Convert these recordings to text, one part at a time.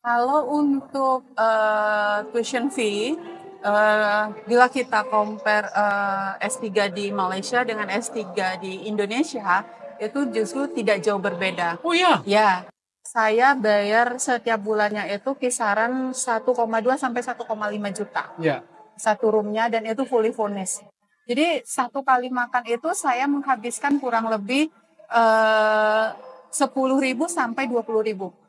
Kalau untuk tuition fee, bila kita compare S3 di Malaysia dengan S3 di Indonesia, itu justru tidak jauh berbeda. Oh iya? Ya, saya bayar setiap bulannya itu kisaran 1,2 sampai 1,5 juta. Iya. Satu roomnya dan itu fully furnished. Jadi satu kali makan itu saya menghabiskan kurang lebih 10.000 sampai 20.000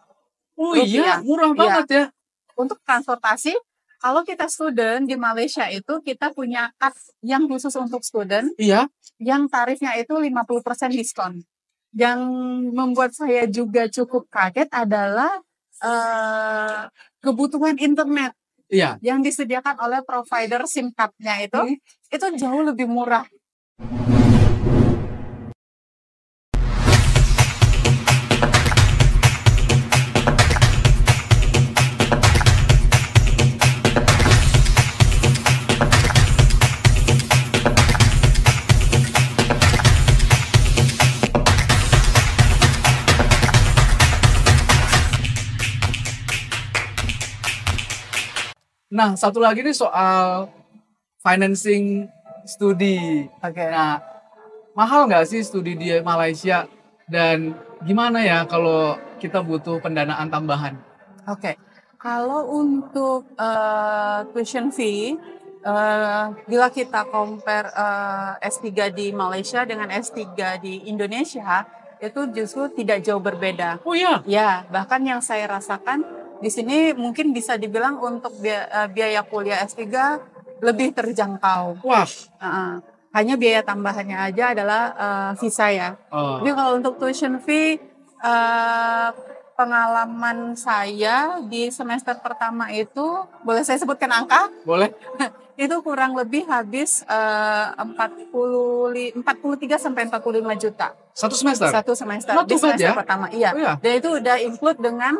Oh iya, rupiah. murah Iya. banget ya. Untuk transportasi, kalau kita student di Malaysia itu kita punya card yang khusus untuk student Iya. yang tarifnya itu 50% diskon. Yang membuat saya juga cukup kaget adalah kebutuhan internet Iya. yang disediakan oleh provider SIM card-nya itu jauh lebih murah. Nah, satu lagi nih soal financing studi. Oke. Nah, mahal nggak sih studi di Malaysia? Dan gimana ya kalau kita butuh pendanaan tambahan? Oke. Kalau untuk tuition fee, bila kita compare S3 di Malaysia dengan S3 di Indonesia, itu justru tidak jauh berbeda. Oh iya? Ya, bahkan yang saya rasakan di sini mungkin bisa dibilang untuk biaya kuliah S3 lebih terjangkau. Wah. Hanya biaya tambahannya aja adalah visa ya. Oh. Jadi kalau untuk tuition fee, pengalaman saya di semester pertama itu, boleh saya sebutkan angka? Boleh. Itu kurang lebih habis 43 sampai 45 juta. Satu semester? Satu semester. Not Di too bad semester ya? pertama, iya. Oh, iya. Dan itu udah include dengan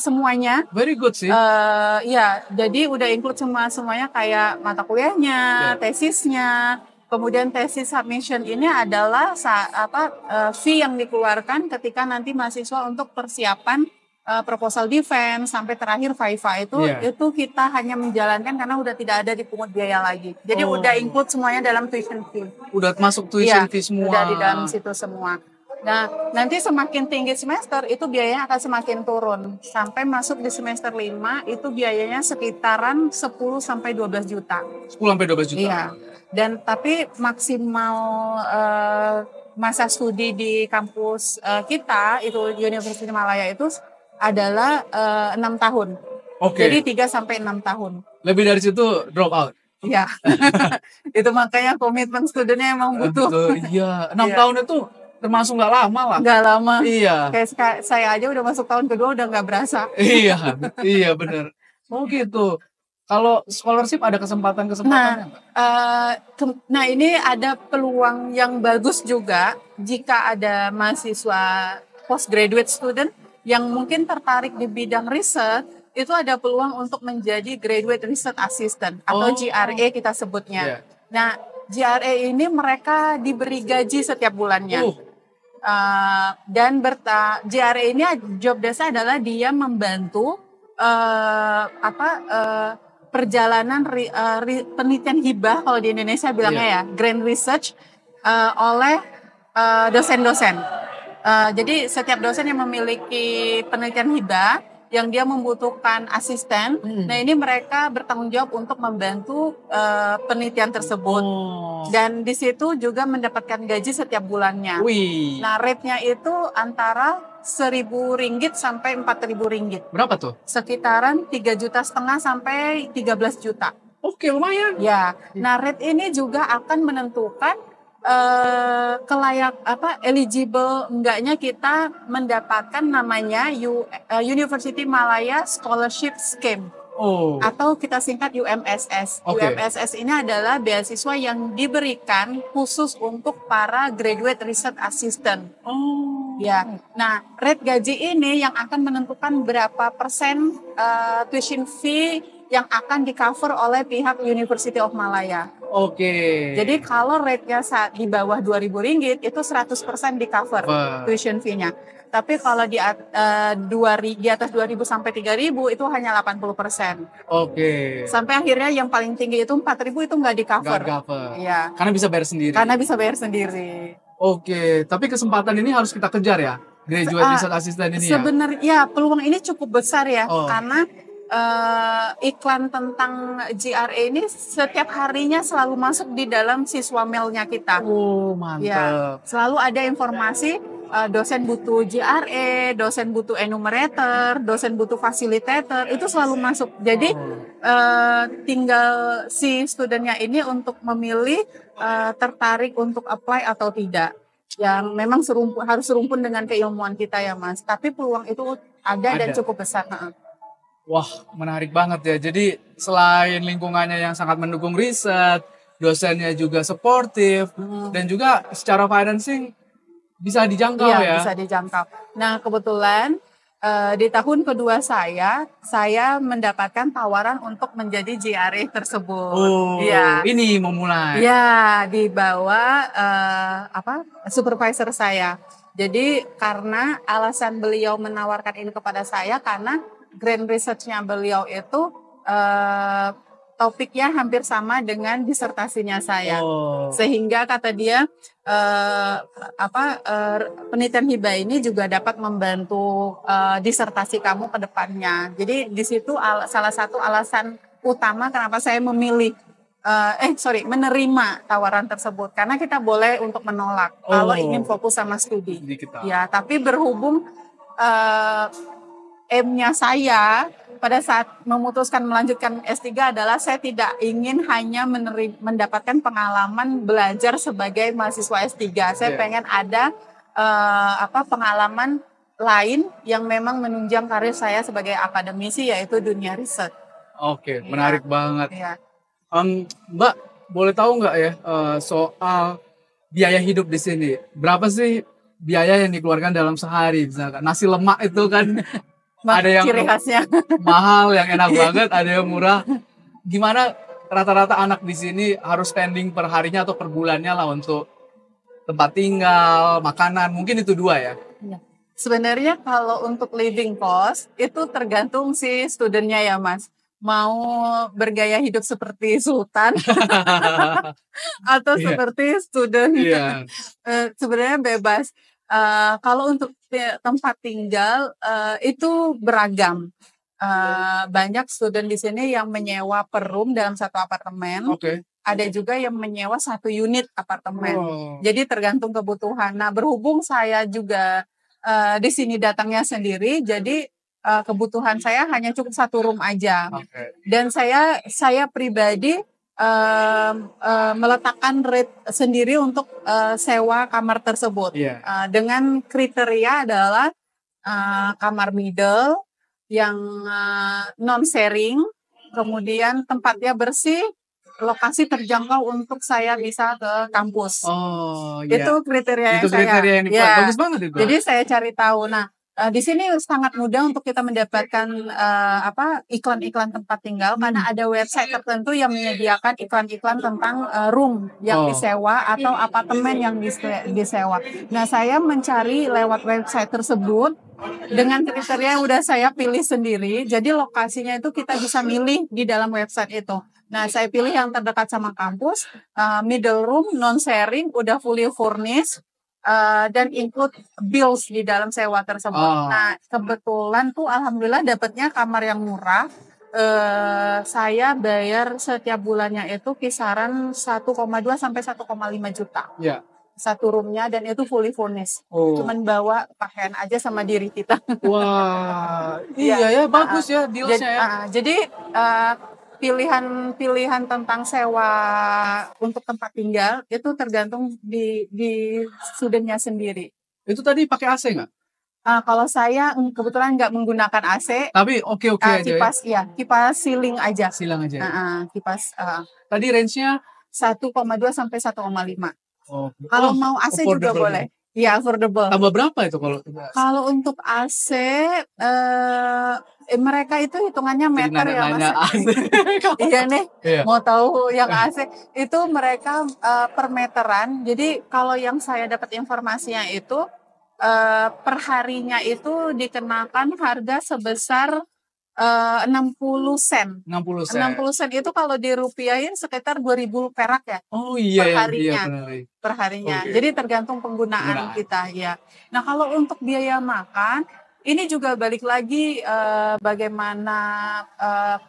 semuanya. Very good sih. Iya, jadi udah include semuanya kayak mata kuliahnya, tesisnya. Kemudian tesis submission ini adalah fee yang dikeluarkan ketika nanti mahasiswa untuk persiapan proposal defense sampai terakhir viva itu kita hanya menjalankan karena udah tidak ada dipungut biaya lagi. Jadi udah include semuanya dalam tuition fee. Udah masuk tuition fee semua. Udah di dalam situ semua. Nah, nanti semakin tinggi semester itu biayanya akan semakin turun. Sampai masuk di semester 5 itu biayanya sekitaran 10 sampai 12 juta. 10 sampai 12 juta. Iya. Dan tapi maksimal masa studi di kampus kita itu University Malaya itu adalah 6 tahun. Oke. Jadi 3 sampai 6 tahun. Lebih dari situ drop out. Iya. Itu makanya komitmen studennya emang butuh. Betul, iya. 6 tahun itu termasuk nggak lama lah. Nggak lama. Iya. Kayak saya aja udah masuk tahun kedua udah nggak berasa. Iya, iya benar. Oh gitu. Kalau scholarship ada kesempatan-kesempatannya nggak? Nah ini ada peluang yang bagus juga jika ada mahasiswa postgraduate student yang mungkin tertarik di bidang riset, itu ada peluang untuk menjadi graduate research assistant atau GRA kita sebutnya. Nah GRA ini mereka diberi gaji setiap bulannya. Dan GRA ini job desk adalah dia membantu perjalanan penelitian hibah kalau di Indonesia bilangnya ya grant research oleh dosen-dosen. Jadi setiap dosen yang memiliki penelitian hibah yang dia membutuhkan asisten, nah ini mereka bertanggung jawab untuk membantu penelitian tersebut. Dan di situ juga mendapatkan gaji setiap bulannya. Wih. Nah rate-nya itu antara 1.000 ringgit sampai 4.000 ringgit. Berapa tuh? Sekitaran 3,5 juta sampai 13 juta. Oke, lumayan. Ya. Nah, rate ini juga akan menentukan eligible enggaknya kita mendapatkan namanya University Malaya Scholarship Scheme. Atau kita singkat UMSS. UMSS ini adalah beasiswa yang diberikan khusus untuk para graduate research assistant. Ya, nah rate gaji ini yang akan menentukan berapa persen tuition fee yang akan di-cover oleh pihak University of Malaya. Jadi kalau rate-nya di bawah 2.000 ringgit itu 100% di-cover tuition fee-nya. Tapi kalau di atas 2.000 sampai 3.000 itu hanya 80%. Oke. Sampai akhirnya yang paling tinggi itu 4.000 itu nggak di-cover. Nggak cover. Iya. Karena bisa bayar sendiri. Karena bisa bayar sendiri. Oke, tapi kesempatan ini harus kita kejar ya, graduate research assistant ini ya? Sebenarnya peluang ini cukup besar ya, karena iklan tentang GRE ini setiap harinya selalu masuk di dalam siswa mailnya kita. Oh, mantap. Ya, selalu ada informasi dosen butuh GRE, dosen butuh enumerator, dosen butuh facilitator, itu selalu masuk. Jadi tinggal si studentnya ini untuk memilih tertarik untuk apply atau tidak. Yang memang harus serumpun dengan keilmuan kita ya Mas. Tapi peluang itu ada. Dan cukup besar. Wah, menarik banget ya. Jadi selain lingkungannya yang sangat mendukung riset, dosennya juga supportive, dan juga secara financing bisa dijangkau ya? Iya, bisa dijangkau. Nah, kebetulan di tahun kedua saya mendapatkan tawaran untuk menjadi GRE tersebut. Oh, ya. Ini memulai. Ya, di bawah supervisor saya. Jadi karena alasan beliau menawarkan ini kepada saya karena grand research-nya beliau itu topiknya hampir sama dengan disertasinya saya. Sehingga kata dia penelitian hibah ini juga dapat membantu disertasi kamu ke depannya. Jadi di situ salah satu alasan utama kenapa saya memilih menerima tawaran tersebut karena kita boleh untuk menolak kalau ingin fokus sama studi. Ya, tapi berhubung M-nya saya pada saat memutuskan melanjutkan S3 adalah saya tidak ingin hanya mendapatkan pengalaman belajar sebagai mahasiswa S3. Saya pengen ada pengalaman lain yang memang menunjang karir saya sebagai akademisi yaitu dunia riset. Oke, menarik banget. Ya. Mbak, boleh tahu nggak ya soal biaya hidup di sini? Berapa sih biaya yang dikeluarkan dalam sehari? Misalkan nasi lemak itu kan ada yang ciri khasnya mahal, yang enak banget, ada yang murah. Gimana rata-rata anak di sini harus spending per harinya atau per bulannya lah untuk tempat tinggal, makanan, mungkin itu dua ya? Sebenarnya kalau untuk living cost itu tergantung si studentnya ya Mas. Mau bergaya hidup seperti sultan atau seperti student, sebenarnya bebas. Kalau untuk tempat tinggal itu beragam. Banyak student di sini yang menyewa per room dalam satu apartemen. Ada juga yang menyewa satu unit apartemen. Jadi tergantung kebutuhan. Nah, berhubung saya juga di sini datangnya sendiri, jadi kebutuhan saya hanya cukup satu room aja. Dan saya pribadi meletakkan rate sendiri untuk sewa kamar tersebut. Dengan kriteria adalah kamar middle yang non-sharing, kemudian tempatnya bersih, lokasi terjangkau untuk saya bisa ke kampus. Itu kriteria itu kriteria yang dibuat. Bagus banget itu. Jadi saya cari tahu. Nah, di sini sangat mudah untuk kita mendapatkan iklan-iklan tempat tinggal karena ada website tertentu yang menyediakan iklan-iklan tentang room yang disewa atau apartemen yang disewa. Nah, saya mencari lewat website tersebut dengan kriteria yang udah saya pilih sendiri. Jadi lokasinya itu kita bisa milih di dalam website itu. Nah, saya pilih yang terdekat sama kampus, middle room, non-sharing, udah fully furnished. Dan include bills di dalam sewa tersebut. Nah, kebetulan tuh alhamdulillah dapatnya kamar yang murah. Saya bayar setiap bulannya itu kisaran 1,2 sampai 1,5 juta. Satu roomnya dan itu fully furnished. Cuman bawa pakaian aja sama diri kita. Wah, iya ya, bagus ya dealsnya ya. Jadi pilihan tentang sewa untuk tempat tinggal itu tergantung di studentnya sendiri. Itu tadi pakai AC nggak? Kalau saya kebetulan nggak menggunakan AC. Tapi oke aja kipas, ya? Kipas ceiling aja. Silang aja. Kipas. Tadi range-nya 1,2 sampai 1,5. Kalau mau AC juga boleh. Iya, affordable. Tambah berapa itu kalau? Kalau untuk AC, mereka itu hitungannya meter ya Mas. Iya nih, mau tahu yang AC itu mereka per meteran. Jadi kalau yang saya dapat informasinya itu perharinya itu dikenakan harga sebesar 60 sen. 60 sen. 60 sen itu kalau dirupiahin sekitar 2.000 perak ya. Oh iya perharinya. Iya, perharinya. Okay. Jadi tergantung penggunaan kita ya. Nah, kalau untuk biaya makan ini juga balik lagi bagaimana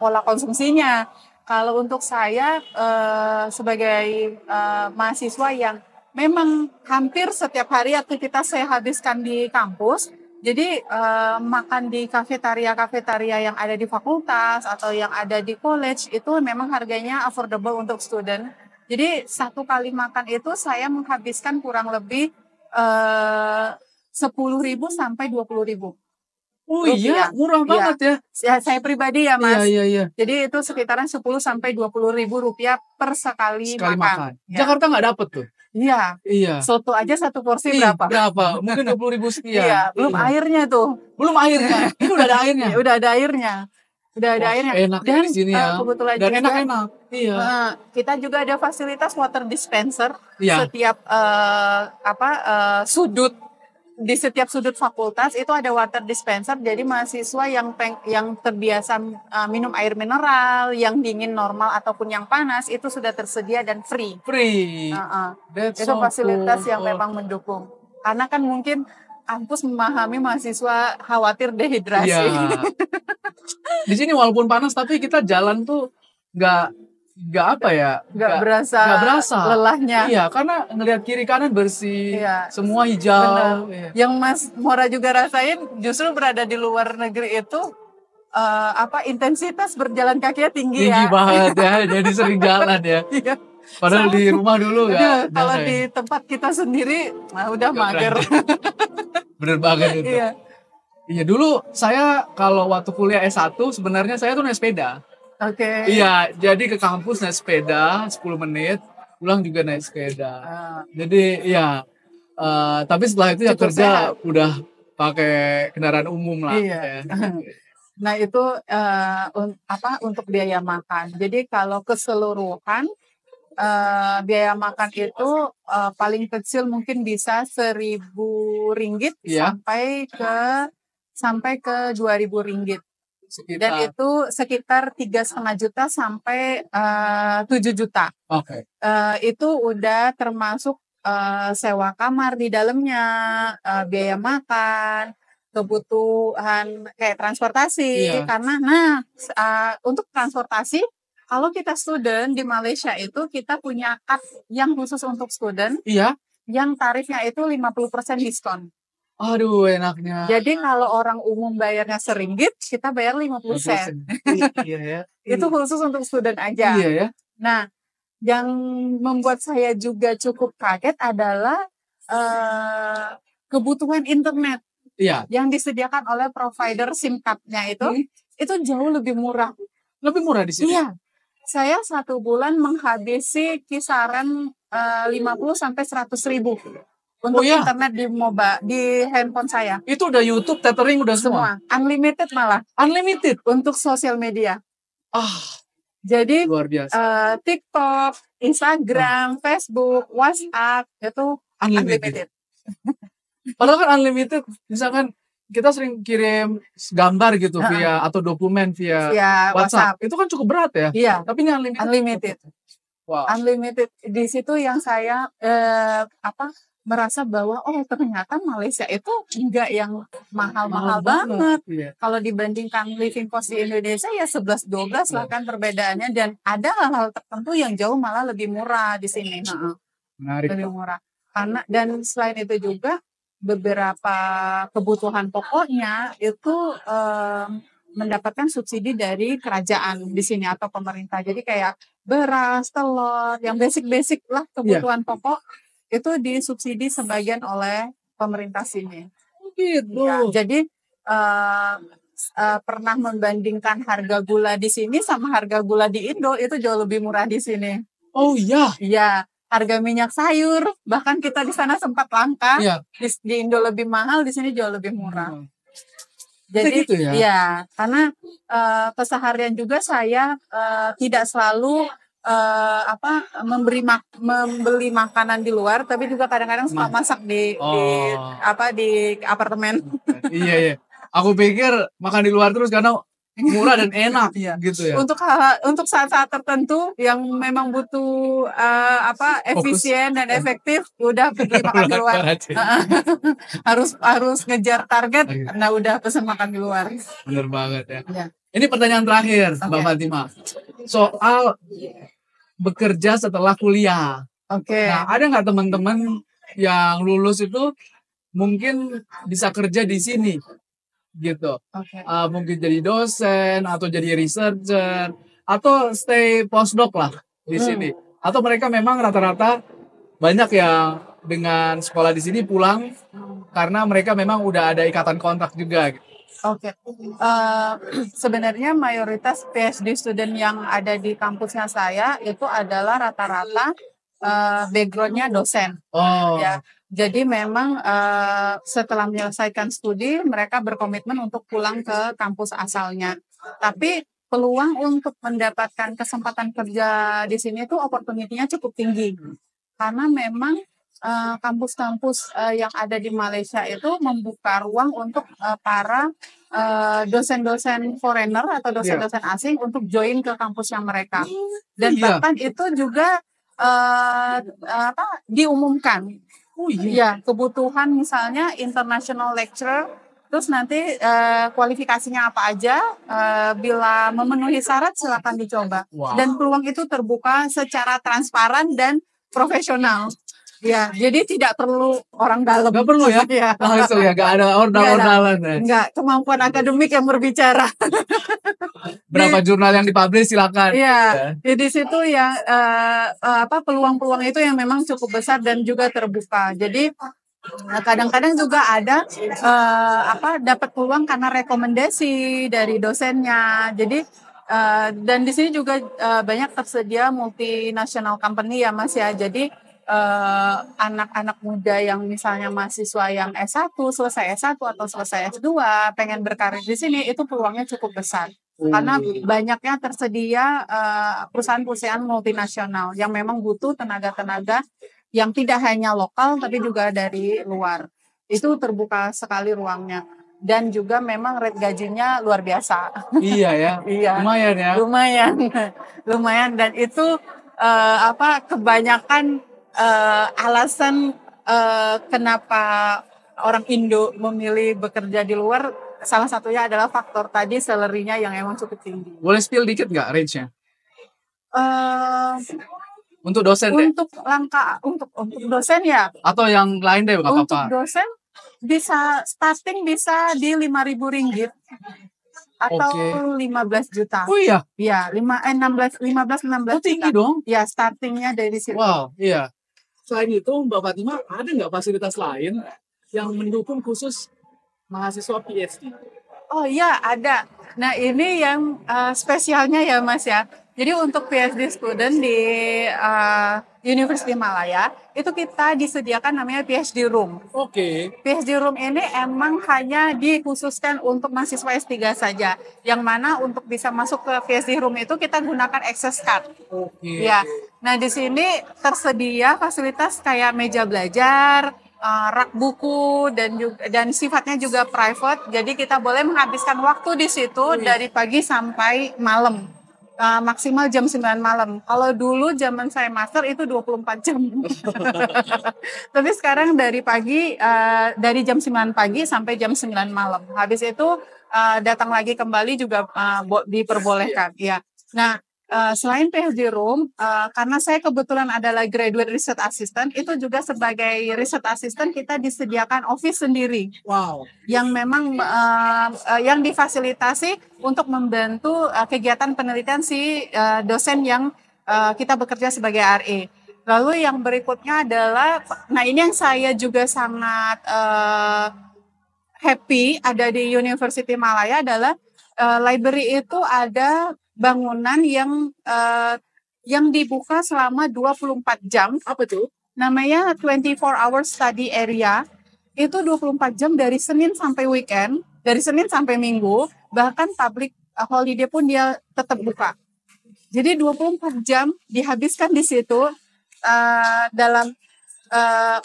pola konsumsinya. Kalau untuk saya sebagai mahasiswa yang memang hampir setiap hari aktivitas saya habiskan di kampus, jadi makan di kafetaria yang ada di fakultas atau yang ada di college itu memang harganya affordable untuk student. Jadi satu kali makan itu saya menghabiskan kurang lebih 10.000 sampai 20.000. Oh iya, murah banget ya. Saya pribadi ya Mas. Iya. Jadi itu sekitaran 10 sampai 20.000 rupiah per sekali makan. Ya. Jakarta nggak dapet tuh. Iya. Soto aja satu porsi berapa? Mungkin 20.000 sekian. Iya, belum airnya tuh. Belum airnya. Ini udah ada airnya. Udah ada airnya. Enak dan di sini ya. Kebetulan dan juga, enak-enak. Iya. Kita juga ada fasilitas water dispenser setiap di setiap sudut fakultas itu ada water dispenser. Jadi mahasiswa yang terbiasa minum air mineral, yang dingin normal ataupun yang panas itu sudah tersedia dan free. Itu fasilitas yang memang mendukung. Karena kan mungkin kampus memahami mahasiswa khawatir dehidrasi. Iya. Di sini walaupun panas tapi kita jalan tuh nggak berasa lelahnya. Iya, karena ngelihat kiri kanan bersih, semua hijau. Iya. Yang Mas Mora juga rasain justru berada di luar negeri itu intensitas berjalan kakinya tinggi banget ya, jadi sering jalan ya. Iya. Padahal di rumah dulu nggak. Kalau di tempat kita sendiri, udah mager. Bener banget itu. Iya, dulu saya kalau waktu kuliah S1 sebenarnya saya tuh naik sepeda. Oke. Iya, jadi ke kampus naik sepeda 10 menit, pulang juga naik sepeda. Jadi tapi setelah itu kerja udah pakai kendaraan umum lah. Iya. Nah itu untuk biaya makan. Jadi kalau keseluruhan biaya makan itu paling kecil mungkin bisa 1.000 ringgit sampai ke 2.000 ringgit. Dan itu sekitar 3,5 juta sampai 7 juta. Oke. Itu udah termasuk sewa kamar di dalamnya, biaya makan, kebutuhan kayak transportasi. Karena untuk transportasi, kalau kita student di Malaysia itu kita punya kad yang khusus untuk student. Iya. Yang tarifnya itu 50% diskon. Aduh, enaknya. Jadi kalau orang umum bayarnya RM1, kita bayar 50 sen. Iya ya. Itu khusus untuk student aja. Iya ya. Nah, yang membuat saya juga cukup kaget adalah kebutuhan internet. Iya. Yang disediakan oleh provider SIM card-nya itu jauh lebih murah. Lebih murah di sini? Iya. Saya 1 bulan menghabisi kisaran 50 sampai 100.000. Untuk internet di handphone saya. Itu udah YouTube, tethering udah semua? Unlimited malah. Unlimited? Untuk sosial media. Jadi luar biasa. TikTok, Instagram, Facebook, WhatsApp itu unlimited. Padahal kan unlimited, misalkan kita sering kirim gambar gitu via atau dokumen via WhatsApp. Itu kan cukup berat ya? Iya. Tapi ini unlimited. Wow. Unlimited. Di situ yang saya merasa bahwa ternyata Malaysia itu enggak yang mahal-mahal banget. Iya. Kalau dibandingkan living cost di Indonesia ya 11-12 lah kan perbedaannya, dan ada hal-hal tertentu yang jauh malah lebih murah di sini. Menarik. Lebih murah. Dan selain itu juga beberapa kebutuhan pokoknya itu mendapatkan subsidi dari kerajaan di sini atau pemerintah. Jadi kayak beras, telur, yang basic-basic lah kebutuhan pokok itu disubsidi sebagian oleh pemerintah sini. Gitu. Ya, jadi pernah membandingkan harga gula di sini sama harga gula di Indo itu jauh lebih murah di sini. Oh iya. Iya, harga minyak sayur bahkan kita di sana sempat langka. Iya. Di Indo lebih mahal, di sini jauh lebih murah. Jadi gitu ya? Ya, karena keseharian juga saya tidak selalu membeli makanan di luar, tapi juga kadang-kadang suka masak di apartemen. Iya. Aku pikir makan di luar terus karena murah dan enak gitu ya. Untuk saat-saat tertentu yang memang butuh efisien dan efektif, udah beli makan di luar. harus ngejar target, karena udah pesen makan di luar. Bener banget ya. Ini pertanyaan terakhir, Mbak Fatima. Soal bekerja setelah kuliah. Nah, ada nggak teman-teman yang lulus itu mungkin bisa kerja di sini? Gitu. Mungkin jadi dosen atau jadi researcher atau stay postdoc lah di sini. Atau mereka memang rata-rata banyak yang dengan sekolah di sini pulang karena mereka memang udah ada ikatan kontrak juga gitu. Sebenarnya mayoritas PhD student yang ada di kampusnya saya itu adalah rata-rata backgroundnya dosen. Ya. Jadi memang setelah menyelesaikan studi, mereka berkomitmen untuk pulang ke kampus asalnya. Tapi peluang untuk mendapatkan kesempatan kerja di sini itu opportunity-nya cukup tinggi. Karena memang kampus-kampus yang ada di Malaysia itu membuka ruang untuk para dosen-dosen foreigner atau dosen-dosen asing untuk join ke kampusnya mereka. Dan bahkan itu juga diumumkan. Kebutuhan misalnya international lecturer, terus nanti kualifikasinya apa aja, bila memenuhi syarat silakan dicoba. Dan peluang itu terbuka secara transparan dan profesional. Ya, jadi tidak perlu orang dalam. Gak perlu ya? Langsung ya, gak ada ordalan ya? Enggak, kemampuan akademik yang berbicara. Berapa jurnal yang dipublish silakan. Iya, di situ yang peluang-peluang itu yang memang cukup besar dan juga terbuka. Jadi kadang-kadang juga ada dapat peluang karena rekomendasi dari dosennya. Jadi dan di sini juga banyak tersedia multinational company ya Mas ya. Jadi anak-anak muda yang misalnya mahasiswa yang S1, selesai S1 atau selesai S2 pengen berkarir di sini, itu peluangnya cukup besar. Karena banyaknya tersedia perusahaan-perusahaan multinasional yang memang butuh tenaga-tenaga yang tidak hanya lokal tapi juga dari luar. Itu terbuka sekali ruangnya. Dan juga memang rate gajinya luar biasa. Iya ya. Iya. Lumayan ya. Lumayan, dan itu kebanyakan alasan kenapa orang Indo memilih bekerja di luar, salah satunya adalah faktor tadi, salary-nya yang emang cukup tinggi. Boleh spill dikit nggak range-nya? Untuk dosen untuk dosen ya? Atau yang lain deh nggak apa-apa. Untuk dosen starting bisa di Rp5.000 atau 15 juta. Oh iya? Iya, 15 juta. Tinggi dong? Ya, startingnya dari situ. Wow, iya. Selain itu, Mbak Fatima, ada nggak fasilitas lain yang mendukung khusus mahasiswa PhD? Oh iya, ada. Nah, ini yang spesialnya ya Mas ya. Jadi untuk PhD student di University Malaya, itu kita disediakan namanya PhD Room. PhD Room ini emang hanya dikhususkan untuk mahasiswa S3 saja. Yang mana untuk bisa masuk ke PhD Room itu kita gunakan access card. Ya. Nah, di sini tersedia fasilitas kayak meja belajar, rak buku, dan sifatnya juga private. Jadi kita boleh menghabiskan waktu di situ dari pagi sampai malam. Maksimal jam 9 malam. Kalau dulu zaman saya master itu 24 jam. Tapi sekarang dari jam 9 pagi sampai jam 9 malam. Habis itu datang lagi kembali juga diperbolehkan. Ya. Nah, selain PhD Room, karena saya kebetulan adalah graduate research assistant, itu juga sebagai research assistant kita disediakan office sendiri. Wow. Yang memang yang difasilitasi untuk membantu kegiatan penelitian si dosen yang kita bekerja sebagai RA. Lalu yang berikutnya adalah, nah ini yang saya juga sangat happy ada di University Malaya adalah library itu ada bangunan yang dibuka selama 24 jam. Apa tuh? Namanya 24 hour study area. Itu 24 jam dari Senin sampai weekend, dari Senin sampai Minggu, bahkan public holiday pun dia tetap buka. Jadi 24 jam dihabiskan di situ dalam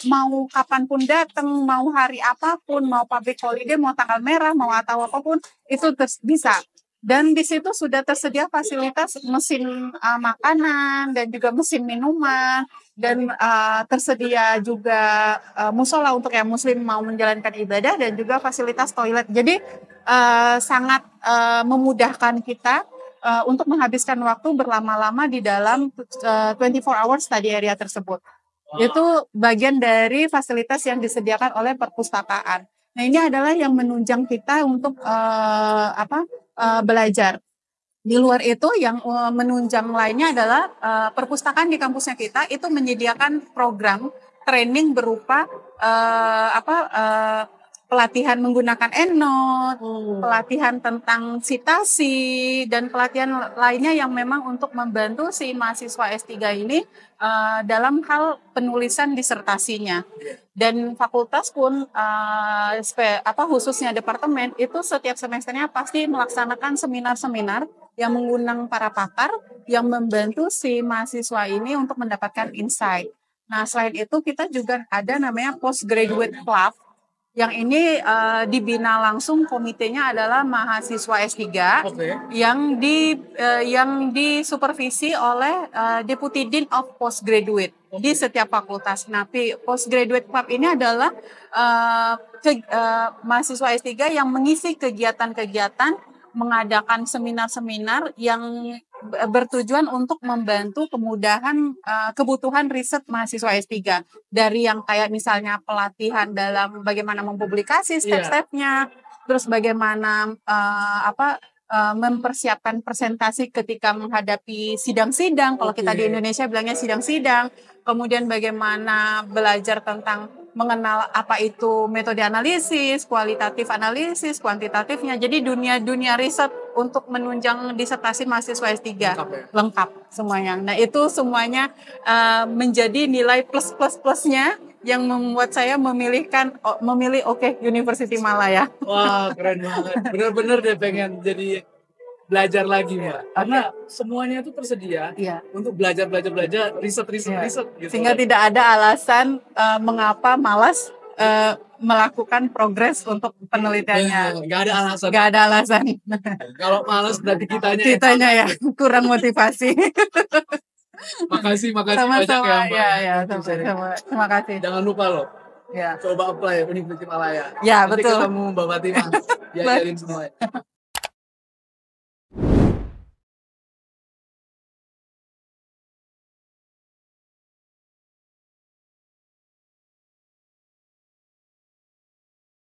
mau kapanpun datang, mau hari apapun, mau public holiday, mau tanggal merah, mau atau apapun, itu bisa. Dan di situ sudah tersedia fasilitas mesin makanan dan juga mesin minuman, dan tersedia juga musola untuk yang muslim mau menjalankan ibadah, dan juga fasilitas toilet. Jadi sangat memudahkan kita untuk menghabiskan waktu berlama-lama di dalam 24 hours study area tersebut. Itu bagian dari fasilitas yang disediakan oleh perpustakaan. Nah, ini adalah yang menunjang kita untuk belajar. Di luar itu yang menunjang lainnya adalah perpustakaan di kampusnya kita itu menyediakan program training berupa pelatihan menggunakan EndNote, pelatihan tentang citasi, dan pelatihan lainnya yang memang untuk membantu si mahasiswa S3 ini dalam hal penulisan disertasinya. Dan fakultas pun khususnya departemen itu setiap semesternya pasti melaksanakan seminar-seminar yang mengundang para pakar yang membantu si mahasiswa ini untuk mendapatkan insight. Nah, selain itu kita juga ada namanya Postgraduate Club, yang ini dibina langsung, komitenya adalah mahasiswa S3 yang disupervisi oleh Deputy Dean of Postgraduate di setiap fakultas. Nah, Postgraduate Club ini adalah mahasiswa S3 yang mengisi kegiatan-kegiatan, mengadakan seminar-seminar yang bertujuan untuk membantu kemudahan kebutuhan riset mahasiswa S3. Dari yang kayak misalnya pelatihan dalam bagaimana mempublikasi step-stepnya, terus bagaimana mempersiapkan presentasi ketika menghadapi sidang-sidang, kalau kita di Indonesia bilangnya sidang-sidang, kemudian bagaimana belajar tentang mengenal apa itu metode analisis, kualitatif analisis, kuantitatifnya. Jadi dunia riset untuk menunjang disertasi mahasiswa S3 lengkap semuanya. Nah, itu semuanya menjadi nilai plus-plus-plusnya yang membuat saya memilih University Malaya. Wah, keren banget. Bener-bener deh pengen jadi belajar lagi, Mbak. Karena semuanya itu tersedia untuk belajar, riset gitu. Sehingga tidak ada alasan mengapa malas melakukan progres untuk penelitiannya. Nggak ada alasan. Nggak ada alasan. Kalau malas berarti kitanya ya kurang motivasi. Makasih Sama-sama, banyak ya, Mbak. sama-sama. Terima kasih. Jangan lupa loh. Coba apply Universitas Malaya. Ya, nanti betul. Nanti ketemu Mbak Fatimah. Diajarin semuanya.